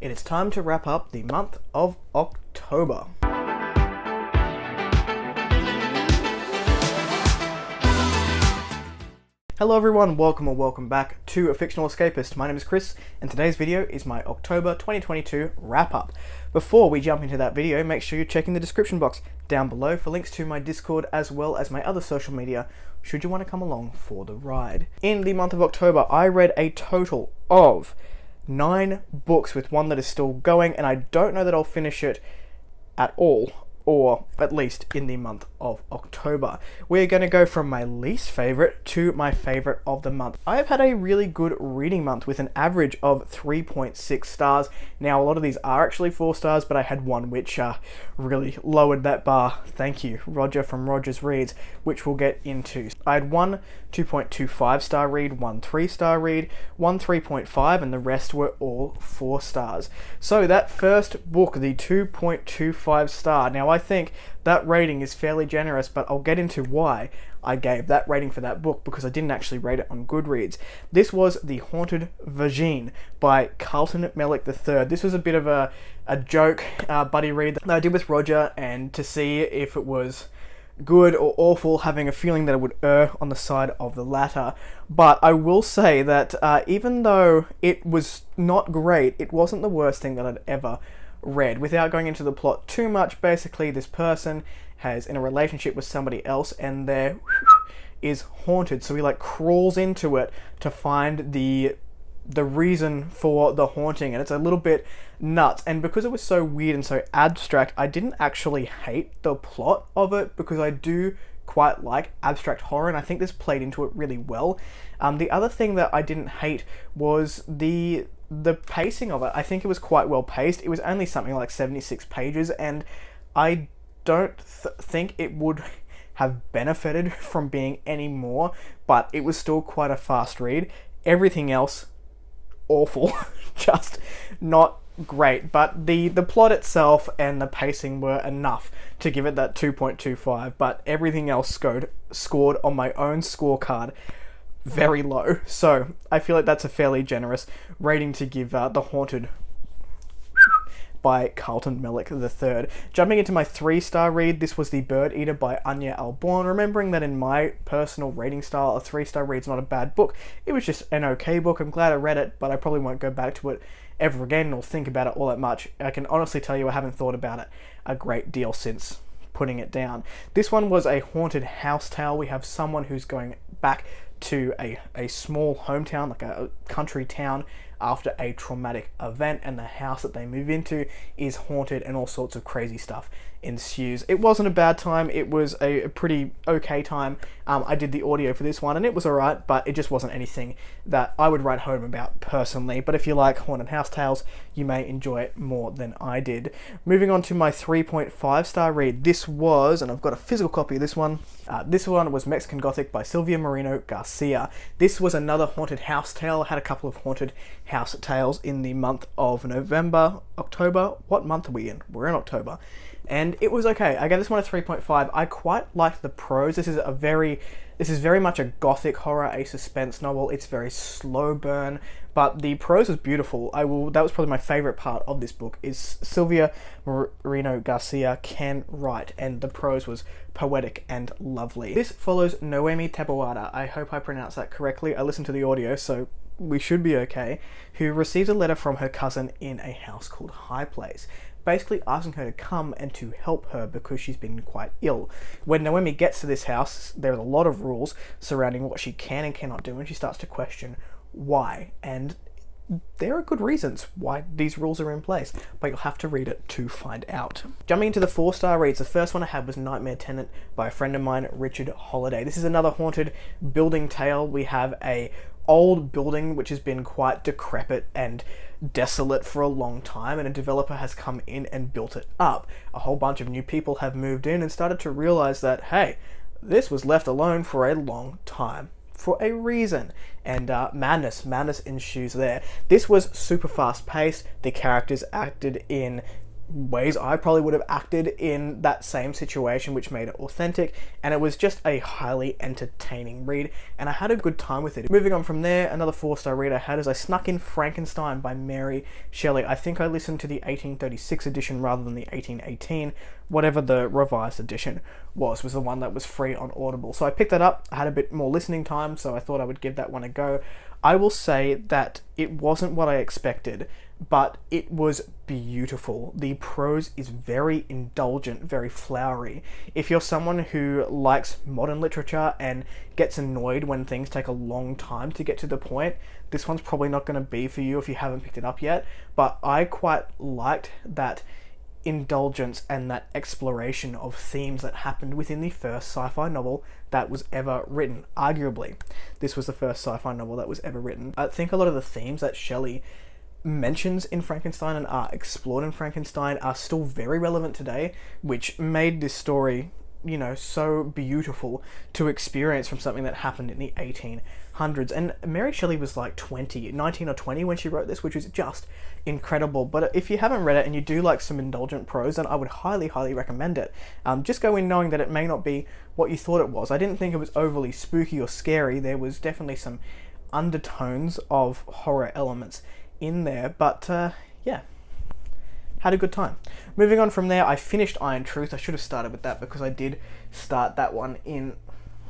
It is time to wrap up the month of October. Hello everyone, welcome or welcome back to A Fictional Escapist. My name is Kris, and today's video is my October 2022 wrap-up. Before we jump into that video, make sure you're checking the description box down below for links to my Discord as well as my other social media, should you want to come along for the ride. In the month of October, I read a total of 9 books, with one that is still going, and I don't know that I'll finish it at all, or at least in the month of October. We're going to go from my least favourite to my favourite of the month. I have had a really good reading month with an average of 3.6 stars. Now, a lot of these are actually 4 stars, but I had one which really lowered that bar. Thank you, Roger from Rogers Reads, which we'll get into. I had one 2.25 star read, one 3-star read, one 3.5, and the rest were all 4 stars. So that first book, the 2.25 star, now I think that rating is fairly generous, but I'll get into why I gave that rating for that book, because I didn't actually rate it on Goodreads. This was The Haunted HooHaa by Carlton Mellick III. This was a bit of a joke buddy read that I did with Roger, and to see if it was good or awful, having a feeling that it would err on the side of the latter. But I will say that even though it was not great, it wasn't the worst thing that I'd ever read. Without going into the plot too much, basically this person is in a relationship with somebody else, and there is haunted, so he crawls into it to find the reason for the haunting, and it's a little bit nuts. And because it was so weird and so abstract, I didn't actually hate the plot of it, because I do quite like abstract horror, and I think this played into it really well. The other thing that I didn't hate was the pacing of it. I think it was quite well paced. It was only something like 76 pages, and I don't think it would have benefited from being any more, but it was still quite a fast read. Everything else, awful. Just not great, but the plot itself and the pacing were enough to give it that 2.25, but everything else scored on my own scorecard very low. So I feel like that's a fairly generous rating to give The Haunted by Carlton Mellick III. Jumping into my 3-star read, this was The Bird Eater by Anya Alborn. Remembering that in my personal rating style, a 3-star read's not a bad book. It was just an okay book. I'm glad I read it, but I probably won't go back to it ever again or think about it all that much. I can honestly tell you I haven't thought about it a great deal since putting it down. This one was a haunted house tale. We have someone who's going back to a small hometown, like a country town, after a traumatic event, and the house that they move into is haunted, and all sorts of crazy stuff ensues. It wasn't a bad time. It was a pretty okay time. I did the audio for this one, and it was alright, but it just wasn't anything that I would write home about personally. But if you like haunted house tales, you may enjoy it more than I did. Moving on to my 3.5-star read. This was, and I've got a physical copy of this one, was Mexican Gothic by Silvia Moreno Garcia. This was another haunted house tale. I had a couple of haunted house tales in the month of November, October. What month are we in? We're in October. And it was okay. I gave this one a 3.5. I quite liked the prose. This is very much a gothic horror, a suspense novel. It's very slow burn, but the prose was beautiful. That was probably my favorite part of this book, is Silvia Moreno Garcia can write, and the prose was poetic and lovely. This follows Noemi Taboada. I hope I pronounced that correctly. I listened to the audio, so we should be okay, who receives a letter from her cousin in a house called High Place, basically asking her to come and to help her because she's been quite ill. When Noemi gets to this house, there are a lot of rules surrounding what she can and cannot do, and she starts to question why. And there are good reasons why these rules are in place, but you'll have to read it to find out. Jumping into the 4-star reads, the first one I had was Nightmare Tenant by a friend of mine, Richard Holiday. This is another haunted building tale. We have a old building which has been quite decrepit and desolate for a long time, and a developer has come in and built it up. A whole bunch of new people have moved in and started to realize that, hey, this was left alone for a long time, for a reason, and madness ensues there. This was super fast paced. The characters acted in ways I probably would have acted in that same situation, which made it authentic, and it was just a highly entertaining read, and I had a good time with it. Moving on from there, another 4-star read I had is I snuck in Frankenstein by Mary Shelley. I think I listened to the 1836 edition rather than the 1818, whatever the revised edition was the one that was free on Audible. So I picked that up, I had a bit more listening time, so I thought I would give that one a go. I will say that it wasn't what I expected, but it was beautiful. The prose is very indulgent, very flowery. If you're someone who likes modern literature and gets annoyed when things take a long time to get to the point, this one's probably not going to be for you if you haven't picked it up yet, but I quite liked that indulgence and that exploration of themes that happened within the first sci-fi novel that was ever written. Arguably, this was the first sci-fi novel that was ever written. I think a lot of the themes that Shelley mentions in Frankenstein and are explored in Frankenstein are still very relevant today, which made this story, you know, so beautiful to experience from something that happened in the 1800s. And Mary Shelley was like 19 or 20 when she wrote this, which is just incredible. But if you haven't read it and you do like some indulgent prose, then I would highly recommend it. Just go in knowing that it may not be what you thought it was. I didn't think it was overly spooky or scary. There was definitely some undertones of horror elements in there, but yeah, had a good time. Moving on from there, I finished Iron Truth. I should have started with that because I did start that one in,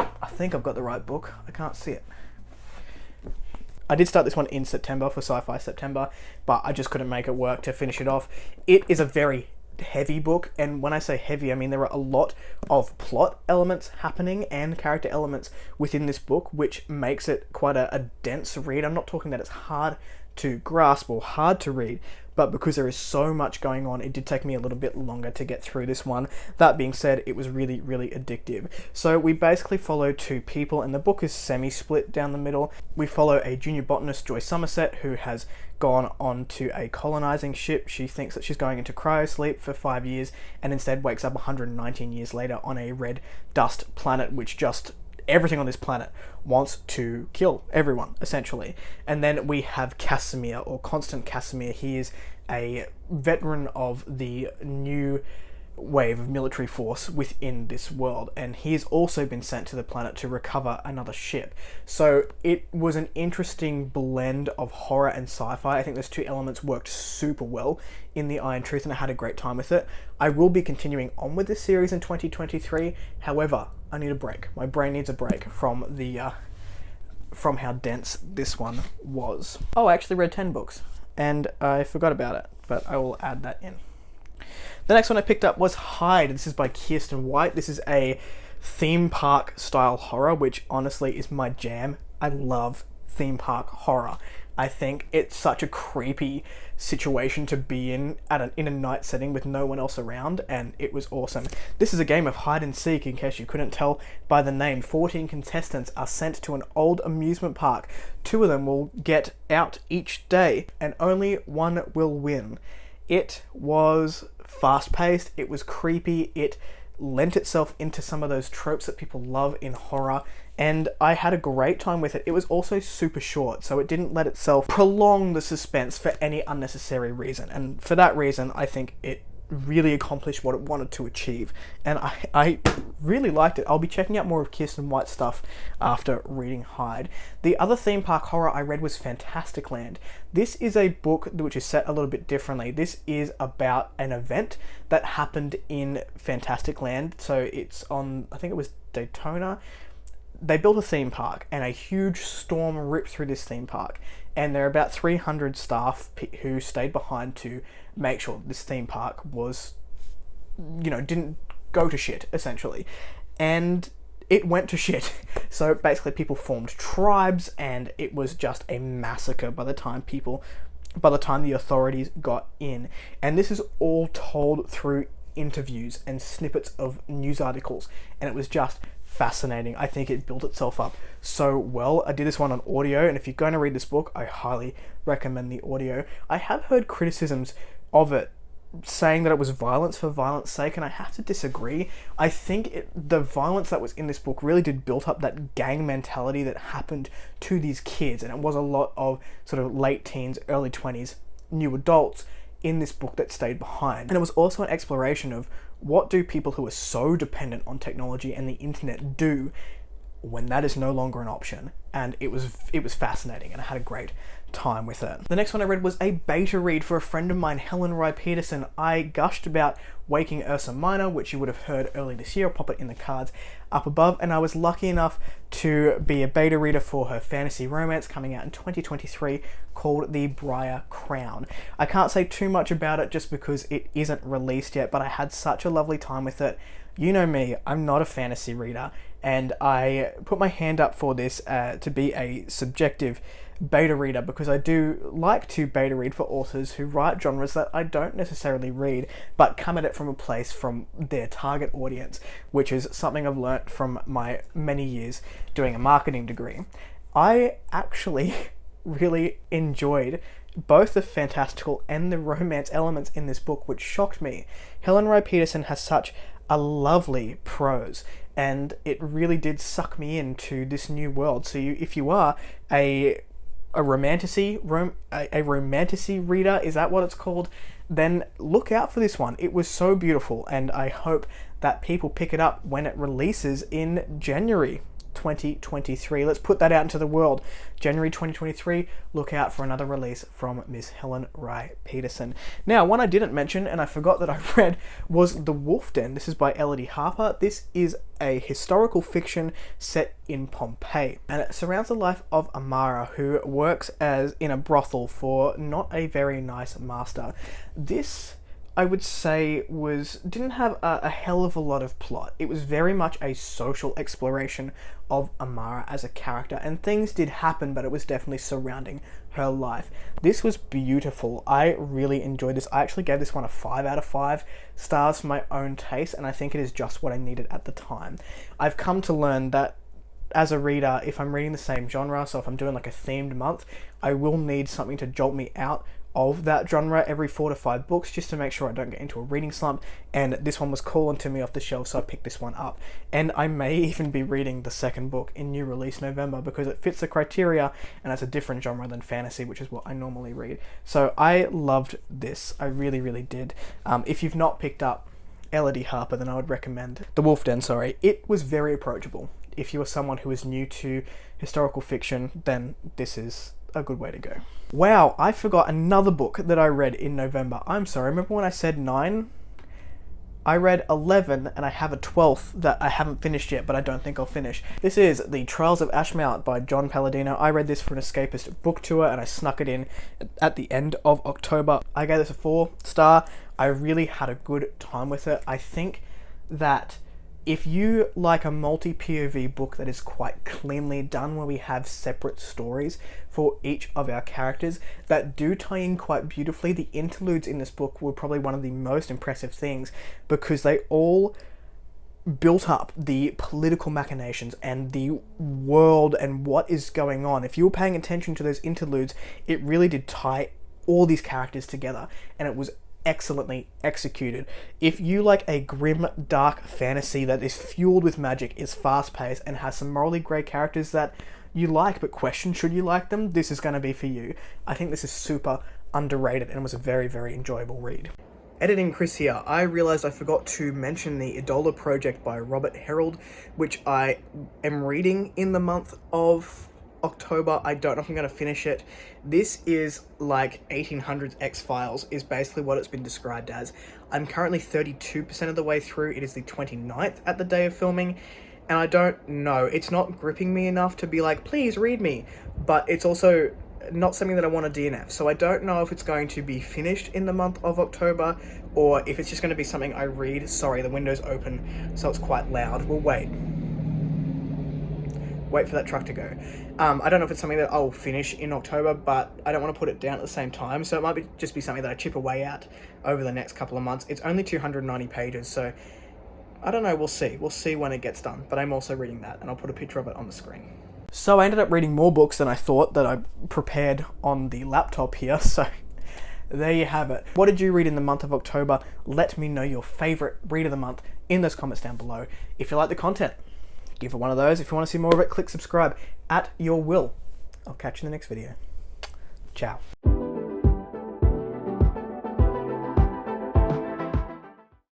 I think I've got the right book, I can't see it. I did start this one in September for Sci-Fi September, but I just couldn't make it work to finish it off. It is a very heavy book, and when I say heavy, I mean there are a lot of plot elements happening and character elements within this book, which makes it quite a dense read. I'm not talking that it's hard to grasp or hard to read, but because there is so much going on, it did take me a little bit longer to get through this one. That being said, it was really addictive. So we basically follow two people, and the book is semi-split down the middle. We follow a junior botanist, Joy Somerset, who has gone on to a colonizing ship. She thinks that she's going into cryosleep for 5 years, and instead wakes up 119 years later on a red dust planet, which just everything on this planet wants to kill everyone, essentially. And then we have Casimir, or Constant Casimir. He is a veteran of the new wave of military force within this world, and he has also been sent to the planet to recover another ship. So it was an interesting blend of horror and sci-fi. I think those two elements worked super well in the Iron Truth, and I had a great time with it. I will be continuing on with this series in 2023. However, I need a break. My brain needs a break from the from how dense this one was. Oh, I actually read 10 books, and I forgot about it, but I will add that in. The next one I picked up was Hide. This is by Kirsten White. This is a theme park style horror, which honestly is my jam. I love theme park horror. I think it's such a creepy situation to be in in a night setting with no one else around, and it was awesome. This is a game of hide and seek, in case you couldn't tell by the name. 14 contestants are sent to an old amusement park. 2 of them will get out each day, and only one will win. It was fast-paced, it was creepy, it lent itself into some of those tropes that people love in horror, and I had a great time with it. It was also super short, so it didn't let itself prolong the suspense for any unnecessary reason, and for that reason I think it really accomplished what it wanted to achieve, and I really liked it. I'll be checking out more of Kirsten White's stuff after reading Hide. The other theme park horror I read was Fantasticland. This is a book which is set a little bit differently. This is about an event that happened in Fantasticland, so it's on, I think it was Daytona. They built a theme park, and a huge storm ripped through this theme park, and there are about 300 staff who stayed behind to make sure this theme park was, didn't go to shit, essentially. And it went to shit. So basically people formed tribes, and it was just a massacre by the time the authorities got in. And this is all told through interviews and snippets of news articles, and it was just fascinating. I think it built itself up so well. I did this one on audio, and if you're going to read this book, I highly recommend the audio. I have heard criticisms of it saying that it was violence for violence sake, and I have to disagree. I think the violence that was in this book really did build up that gang mentality that happened to these kids, and it was a lot of sort of late teens, early 20s, new adults in this book that stayed behind. And it was also an exploration of what do people who are so dependent on technology and the internet do when that is no longer an option. And it was fascinating, and I had a great time with it. The next one I read was a beta read for a friend of mine, Helen Rye Peterson. I gushed about Waking Ursa Minor, which you would have heard early this year. I'll pop it in the cards up above, and I was lucky enough to be a beta reader for her fantasy romance coming out in 2023 called The Briar Crown. I can't say too much about it just because it isn't released yet, but I had such a lovely time with it. You know me, I'm not a fantasy reader, and I put my hand up for this to be a subjective beta reader because I do like to beta read for authors who write genres that I don't necessarily read, but come at it from a place from their target audience, which is something I've learnt from my many years doing a marketing degree. I actually really enjoyed both the fantastical and the romance elements in this book, which shocked me. Helen Rye Peterson has such a lovely prose, and it really did suck me into this new world. So if you are a romantasy reader, is that what it's called? Then look out for this one. It was so beautiful, and I hope that people pick it up when it releases in January 2023. Let's put that out into the world. January 2023, look out for another release from Miss Helen Rye Peterson. Now, one I didn't mention, and I forgot that I read, was The Wolf Den. This is by Eidola Harper. This is a historical fiction set in Pompeii, and it surrounds the life of Amara, who works in a brothel for not a very nice master. This, I would say, didn't have a hell of a lot of plot. It was very much a social exploration of Amara as a character, and things did happen, but it was definitely surrounding her life. This was beautiful. I really enjoyed this. I actually gave this one a 5 out of 5 stars for my own taste, and I think it is just what I needed at the time. I've come to learn that as a reader, if I'm reading the same genre, so if I'm doing like a themed month, I will need something to jolt me out of that genre every 4 to 5 books just to make sure I don't get into a reading slump, and this one was calling to me off the shelf, so I picked this one up. And I may even be reading the second book in new release November because it fits the criteria and it's a different genre than fantasy, which is what I normally read. So I loved this. I really, really did. If you've not picked up Eidola Harper, then I would recommend The Wolf Den. It was very approachable. If you are someone who is new to historical fiction, then this is a good way to go. Wow, I forgot another book that I read in November. I'm sorry, remember when I said 9? I read 11, and I have a 12th that I haven't finished yet, but I don't think I'll finish. This is The Trials of Ashmount by John Palladino. I read this for an Escapist book tour, and I snuck it in at the end of October. I gave this a 4-star. I really had a good time with it. I think that if you like a multi-POV book that is quite cleanly done, where we have separate stories for each of our characters that do tie in quite beautifully, the interludes in this book were probably one of the most impressive things because they all built up the political machinations and the world and what is going on. If you were paying attention to those interludes, it really did tie all these characters together, and it was excellently executed. If you like a grim, dark fantasy that is fueled with magic, is fast-paced, and has some morally grey characters that you like but question should you like them, this is going to be for you. I think this is super underrated and was a very, very enjoyable read. Editing Kris here. I realised I forgot to mention the Eidola Project by Robert Herald, which I am reading in the month of October. I don't know if I'm going to finish it. This is like 1800s X-Files is basically what it's been described as. I'm currently 32% of the way through. It is the 29th at the day of filming, and I don't know. It's not gripping me enough to be like, please read me, but it's also not something that I want to DNF. So I don't know if it's going to be finished in the month of October or if it's just going to be something I read. Sorry, the window's open, so it's quite loud. We'll wait for that truck to go. I don't know if it's something that I'll finish in October, but I don't want to put it down at the same time, so it might just be something that I chip away at over the next couple of months. It's only 290 pages, so I don't know, we'll see. We'll see when it gets done, but I'm also reading that, and I'll put a picture of it on the screen. So I ended up reading more books than I thought that I prepared on the laptop here, so there you have it. What did you read in the month of October? Let me know your favourite read of the month in those comments down below. If you like the content, give it one of those. If you want to see more of it, click subscribe at your will. I'll catch you in the next video. Ciao.